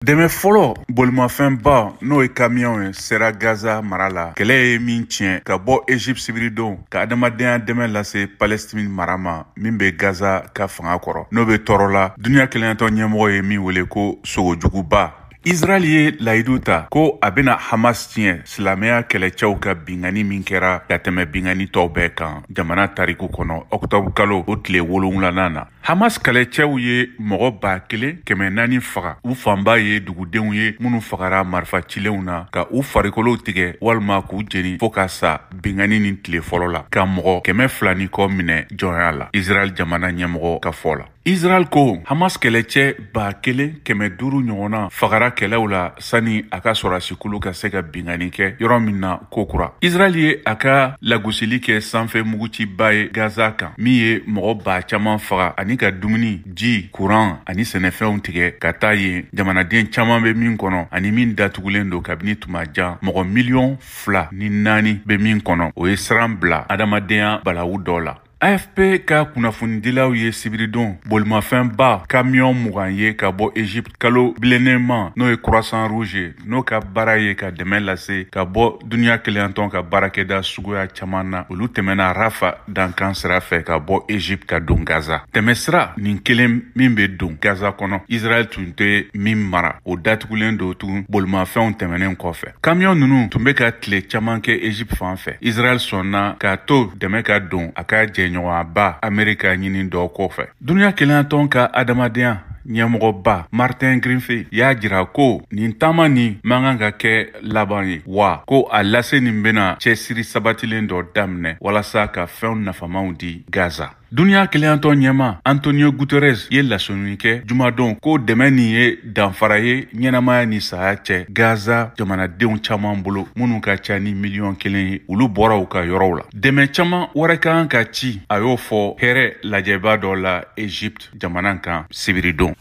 Dɛmɛ fɔlɔ bolimafɛnba n'o ye camion ye sera Gaza mara la. Kɛlɛ ye min tiɲɛ ka bɔ Egypte sibiridenw ka adamadenya dɛmɛ lase Palestine mara ma min bɛ Gaza ka fanga kɔrɔ. N'o bɛ tɔɔrɔ la, duniya keleyatɔ ɲɛmɔgɔ ye min wele ko sogojuguba. Israel ye layidu ta ko a bɛna Hamas tiɲɛ silamɛya kɛlɛcɛw ka bingani min kɛra ka tɛmɛ bingani tɔw bɛɛ kan jamana tariku kɔnɔ Octobre kalo o tile 7nan na. Hamas kɛlɛcɛw ye mɔgɔ 1400 faga. U fanba ye dugudenw ye minnu fagara marifacilenw na ka u farikolow tigɛ walima k'u jeni fo ka sa bingani ni tile fɔlɔ la ka mɔgɔ 200 ni kɔ minɛ jɔnya la. Israel jamana ɲɛmɔgɔ ka fɔ la. Israel ko Hamas kɛlɛcɛ 1500 ɲɔgɔnna fagara kɛlɛw la sani a ka sɔrɔdasikulu ka se ka bingani kɛ yɔrɔ min na kokura. Israel ye a ka lagosili kɛ sanfɛ muguciba ye Gaza kan min ye mɔgɔ caman faga ani ka dumuni, ji, courant ani sɛnɛfɛnw tigɛ ka taa yen. Jamanaden caman bɛ min kɔnɔ ani min datugulen don kabini tuma jan. Mɔgɔ 2,400,000 bɛ min kɔnɔ. O ye siran bila adamadenya balawu dɔ la. AFP ka kunnafonidilaw ye sibiridon bolimafɛnba camion 20 ye ka bɔ Egypte kalo bilennenma n'o ye Croissant Rouge n'o ka baara ye ka dɛmɛ lase ka bɔ duniya keleyantɔn ka baarakɛda suguya caman na. Olu tɛmɛna Rafa dankan sira fɛ ka bɔ Egypte ka don Gaza. Tɛmɛsira nin kelen min bɛ don Gaza kɔnɔ, Israel tun tɛ min mara. O datugulen don tun bolimafɛnw tɛmɛnen kɔfɛ. Camion ninnu tun bɛ ka tile caman kɛ Egypte fan fɛ. Israel sɔnna k'a to dɛmɛ ka don a ka ɲɔgɔnba Amerika ɲini dɔ kɔfɛ. Duniya keleyantɔn ka adamadenya ɲɛmɔgɔba Martin Greenfield y'a jira ko nin taama nin man kan ka kɛ laban ye wa ko a lase nin bɛna cɛsiri sabatilen dɔ daminɛ walasa ka fɛnw nafamaw di Gaza. Duniya keleyantɔ ɲɛma Antonio Guterres ye lasonini kɛ jumadon ko dɛmɛ nin ye danfara ye ɲɛnamaya ni saya cɛ Gaza jamanadenw caman bolo minnu ka ca ni 1,000,000 ye. Olu bɔra u ka yɔrɔw la. Dɛmɛ caman wɛrɛ kan ka ci a y'o fɔ hɛrɛ lajɛba dɔ la Egypte jamana kan sibiridon.